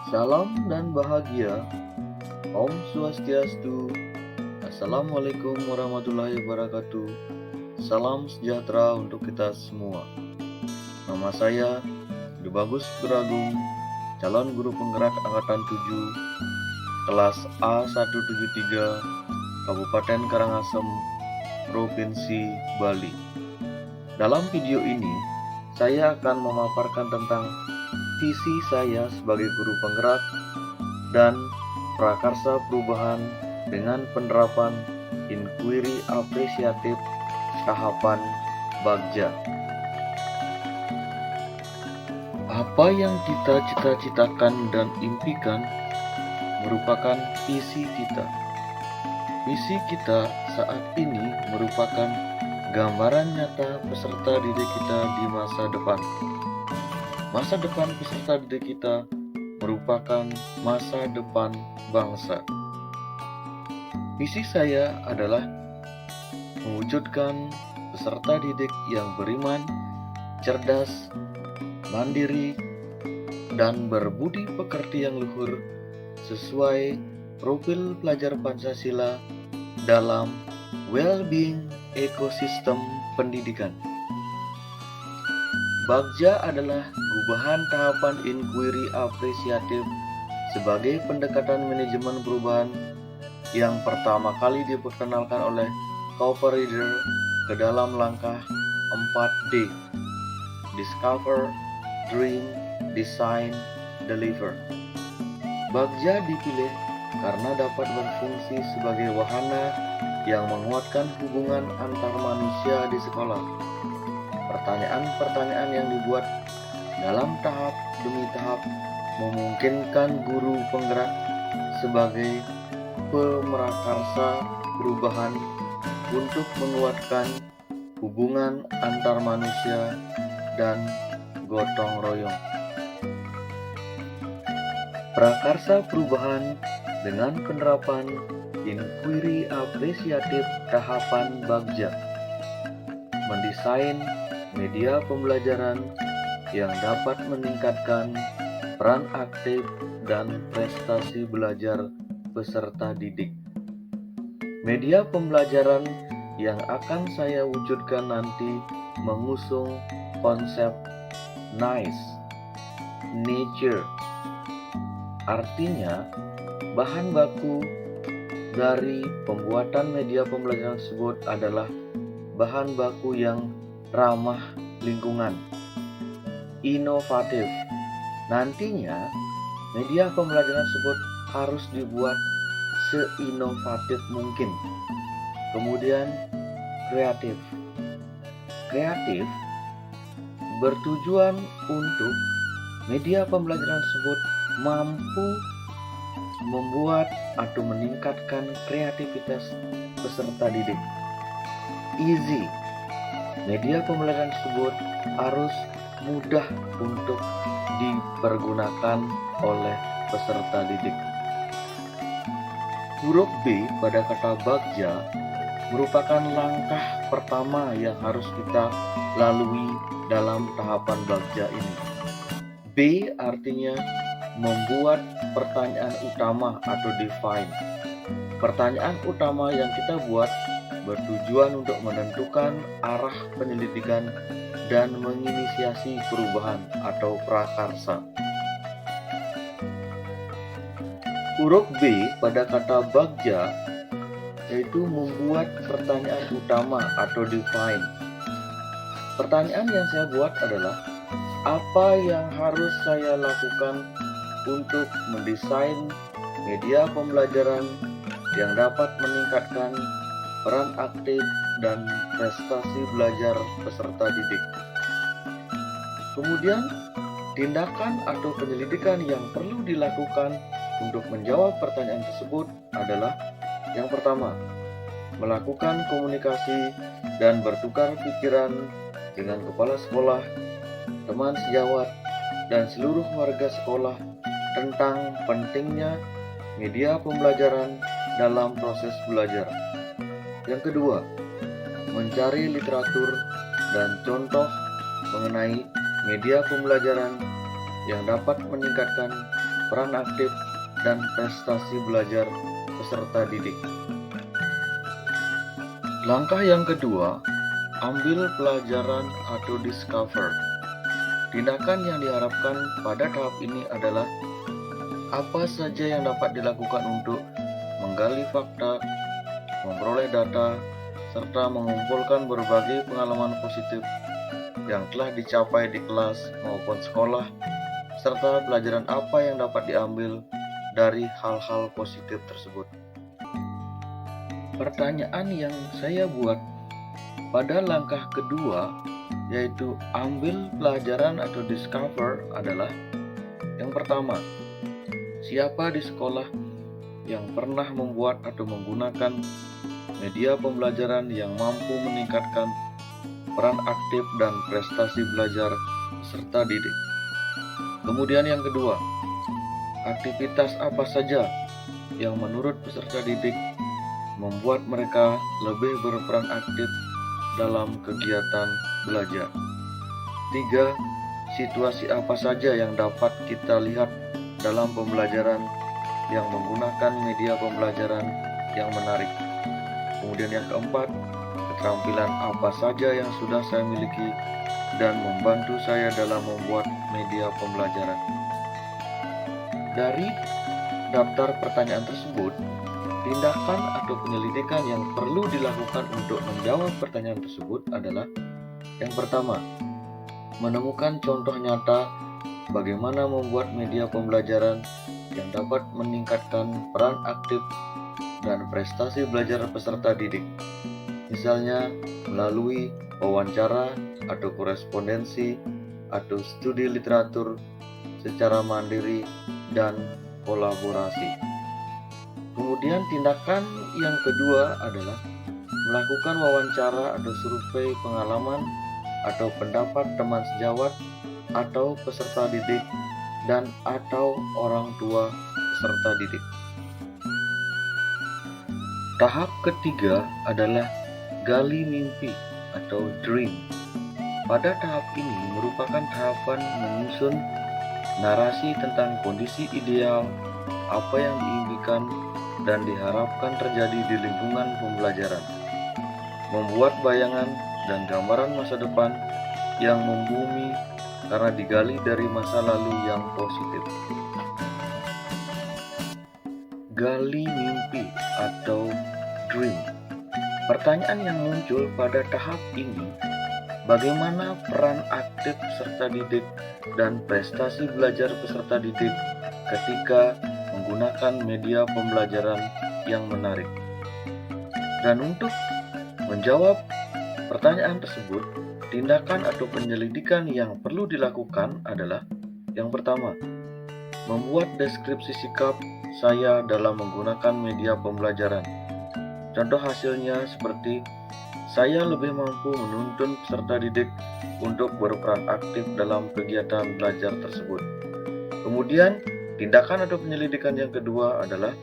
Salam dan bahagia, Om Swastiastu, Assalamualaikum warahmatullahi wabarakatuh. Salam sejahtera untuk kita semua. Nama saya Gede Bagus Beragung, calon guru penggerak Angkatan 7, kelas A173, Kabupaten Karangasem, Provinsi Bali. Dalam video ini, saya akan memaparkan tentang visi saya sebagai guru penggerak dan prakarsa perubahan dengan penerapan inquiry apresiatif tahapan Bagja. Apa yang kita cita-citakan dan impikan merupakan visi kita. Visi kita saat ini merupakan gambaran nyata peserta didik kita di masa depan. Masa depan peserta didik kita merupakan masa depan bangsa. Visi saya adalah mewujudkan peserta didik yang beriman, cerdas, mandiri, dan berbudi pekerti yang luhur sesuai profil pelajar Pancasila dalam well-being ekosistem pendidikan. Bagja adalah gubahan tahapan inquiry apresiatif sebagai pendekatan manajemen perubahan yang pertama kali diperkenalkan oleh Cooper Reader ke dalam langkah 4D: Discover, Dream, Design, Deliver. Bagja dipilih karena dapat berfungsi sebagai wahana yang menguatkan hubungan antar manusia di sekolah. Pertanyaan-pertanyaan yang dibuat dalam tahap demi tahap memungkinkan guru penggerak sebagai pemrakarsa perubahan untuk menguatkan hubungan antar manusia dan gotong royong. Prakarsa perubahan dengan penerapan inquiry apresiatif tahapan Bagja. Mendesain media pembelajaran yang dapat meningkatkan peran aktif dan prestasi belajar peserta didik. Media pembelajaran yang akan saya wujudkan nanti mengusung konsep NICE, Nature. Artinya, bahan baku dari pembuatan media pembelajaran tersebut adalah bahan baku yang ramah lingkungan, inovatif. Nantinya, media pembelajaran tersebut harus dibuat seinovatif mungkin. Kemudian, kreatif. Kreatif bertujuan untuk media pembelajaran tersebut mampu membuat atau meningkatkan kreativitas peserta didik. Easy. Media pembelajaran tersebut harus mudah untuk dipergunakan oleh peserta didik. Huruf B pada kata Bagja merupakan langkah pertama yang harus kita lalui dalam tahapan Bagja ini. B artinya membuat pertanyaan utama atau define. Pertanyaan utama yang kita buat bertujuan untuk menentukan arah penyelidikan dan menginisiasi perubahan atau prakarsa. Huruf B pada kata Bagja yaitu membuat pertanyaan utama atau define. Pertanyaan yang saya buat adalah, apa yang harus saya lakukan untuk mendesain media pembelajaran yang dapat meningkatkan peran aktif dan prestasi belajar peserta didik. Kemudian, tindakan atau penyelidikan yang perlu dilakukan untuk menjawab pertanyaan tersebut adalah yang pertama, melakukan komunikasi dan bertukar pikiran dengan kepala sekolah, teman sejawat, dan seluruh warga sekolah tentang pentingnya media pembelajaran dalam proses belajar. Yang kedua, mencari literatur dan contoh mengenai media pembelajaran yang dapat meningkatkan peran aktif, dan prestasi belajar peserta didik. Langkah yang kedua, ambil pelajaran atau discover. Tindakan yang diharapkan pada tahap ini adalah apa saja yang dapat dilakukan untuk menggali fakta, memperoleh data, serta mengumpulkan berbagai pengalaman positif yang telah dicapai di kelas maupun sekolah, serta pelajaran apa yang dapat diambil dari hal-hal positif tersebut. Pertanyaan yang saya buat pada langkah kedua, yaitu ambil pelajaran atau discover, adalah yang pertama, siapa di sekolah yang pernah membuat atau menggunakan media pembelajaran yang mampu meningkatkan peran aktif dan prestasi belajar peserta didik. Kemudian yang kedua, aktivitas apa saja yang menurut peserta didik membuat mereka lebih berperan aktif dalam kegiatan belajar. 3. Situasi apa saja yang dapat kita lihat dalam pembelajaran yang menggunakan media pembelajaran yang menarik. Kemudian yang keempat, keterampilan apa saja yang sudah saya miliki dan membantu saya dalam membuat media pembelajaran. Dari daftar pertanyaan tersebut, tindakan atau penyelidikan yang perlu dilakukan untuk menjawab pertanyaan tersebut adalah yang pertama, menemukan contoh nyata bagaimana membuat media pembelajaran yang dapat meningkatkan peran aktif dan prestasi belajar peserta didik. Misalnya melalui wawancara atau korespondensi atau studi literatur secara mandiri dan kolaborasi. Kemudian tindakan yang kedua adalah melakukan wawancara atau survei pengalaman atau pendapat teman sejawat atau peserta didik dan atau orang tua peserta didik. Tahap ketiga adalah gali mimpi atau dream. Pada tahap ini merupakan tahapan menyusun narasi tentang kondisi ideal, apa yang diimpikan dan diharapkan terjadi di lingkungan pembelajaran. Membuat bayangan dan gambaran masa depan yang membumi karena digali dari masa lalu yang positif. Gali mimpi atau dream. Pertanyaan yang muncul pada tahap ini, bagaimana peran aktif peserta didik dan prestasi belajar peserta didik ketika menggunakan media pembelajaran yang menarik? Dan untuk menjawab pertanyaan tersebut, tindakan atau penyelidikan yang perlu dilakukan adalah yang pertama, membuat deskripsi sikap saya dalam menggunakan media pembelajaran. Contoh hasilnya seperti saya lebih mampu menuntun peserta didik untuk berperan aktif dalam kegiatan belajar tersebut. Kemudian, tindakan atau penyelidikan yang kedua adalah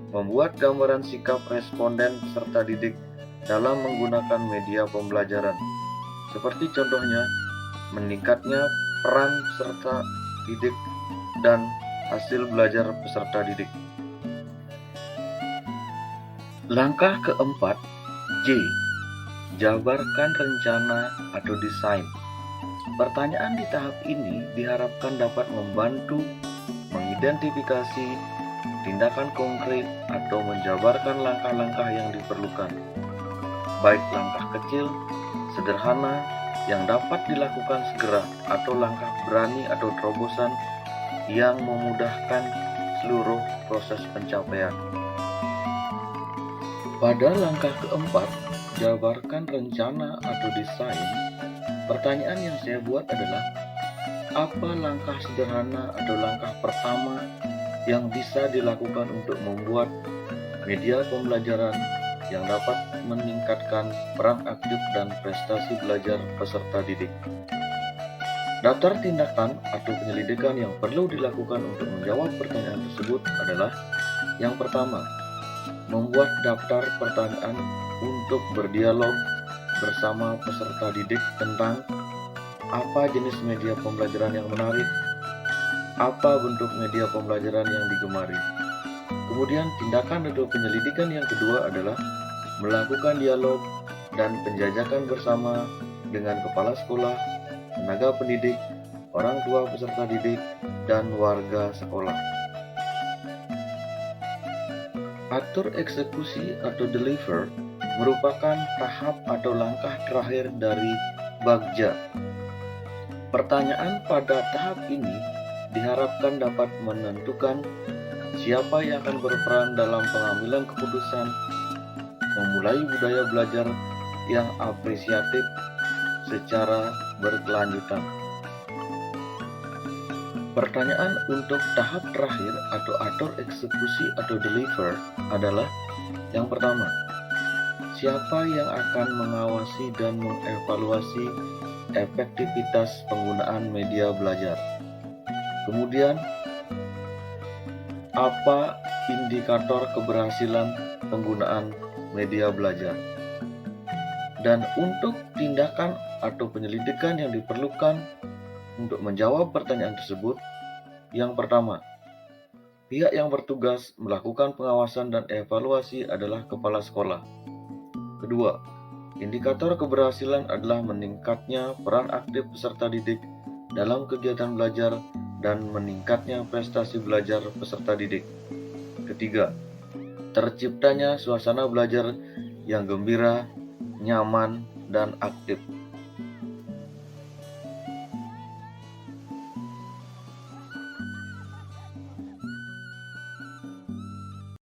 membuat gambaran sikap responden peserta didik dalam menggunakan media pembelajaran. Seperti contohnya, meningkatnya peran peserta didik dan hasil belajar peserta didik. Langkah keempat, J. Jabarkan rencana atau desain. Pertanyaan di tahap ini diharapkan dapat membantu mengidentifikasi tindakan konkret atau menjabarkan langkah-langkah yang diperlukan, baik langkah kecil, sederhana, yang dapat dilakukan segera, atau langkah berani atau terobosan yang memudahkan seluruh proses pencapaian. Pada langkah keempat, jabarkan rencana atau desain, pertanyaan yang saya buat adalah, apa langkah sederhana atau langkah pertama yang bisa dilakukan untuk membuat media pembelajaran yang dapat meningkatkan peran aktif dan prestasi belajar peserta didik? Daftar tindakan atau penyelidikan yang perlu dilakukan untuk menjawab pertanyaan tersebut adalah yang pertama, membuat daftar pertanyaan untuk berdialog bersama peserta didik tentang apa jenis media pembelajaran yang menarik, Apa bentuk media pembelajaran yang digemari. Kemudian tindakan atau penyelidikan yang kedua adalah melakukan dialog dan penjajakan bersama dengan kepala sekolah, tenaga pendidik, orang tua peserta didik, dan warga sekolah. Atur eksekusi atau deliver merupakan tahap atau langkah terakhir dari Bagja. Pertanyaan pada tahap ini diharapkan dapat menentukan siapa yang akan berperan dalam pengambilan keputusan, memulai budaya belajar yang apresiatif secara berkelanjutan. Pertanyaan untuk tahap terakhir atau atur eksekusi atau deliver adalah yang pertama, siapa yang akan mengawasi dan mengevaluasi efektivitas penggunaan media belajar? Kemudian, apa indikator keberhasilan penggunaan media belajar? Dan untuk tindakan atau penyelidikan yang diperlukan untuk menjawab pertanyaan tersebut, yang pertama, pihak yang bertugas melakukan pengawasan dan evaluasi adalah kepala sekolah. Kedua, indikator keberhasilan adalah meningkatnya peran aktif peserta didik dalam kegiatan belajar dan meningkatnya prestasi belajar peserta didik. Ketiga, terciptanya suasana belajar yang gembira, nyaman, dan aktif.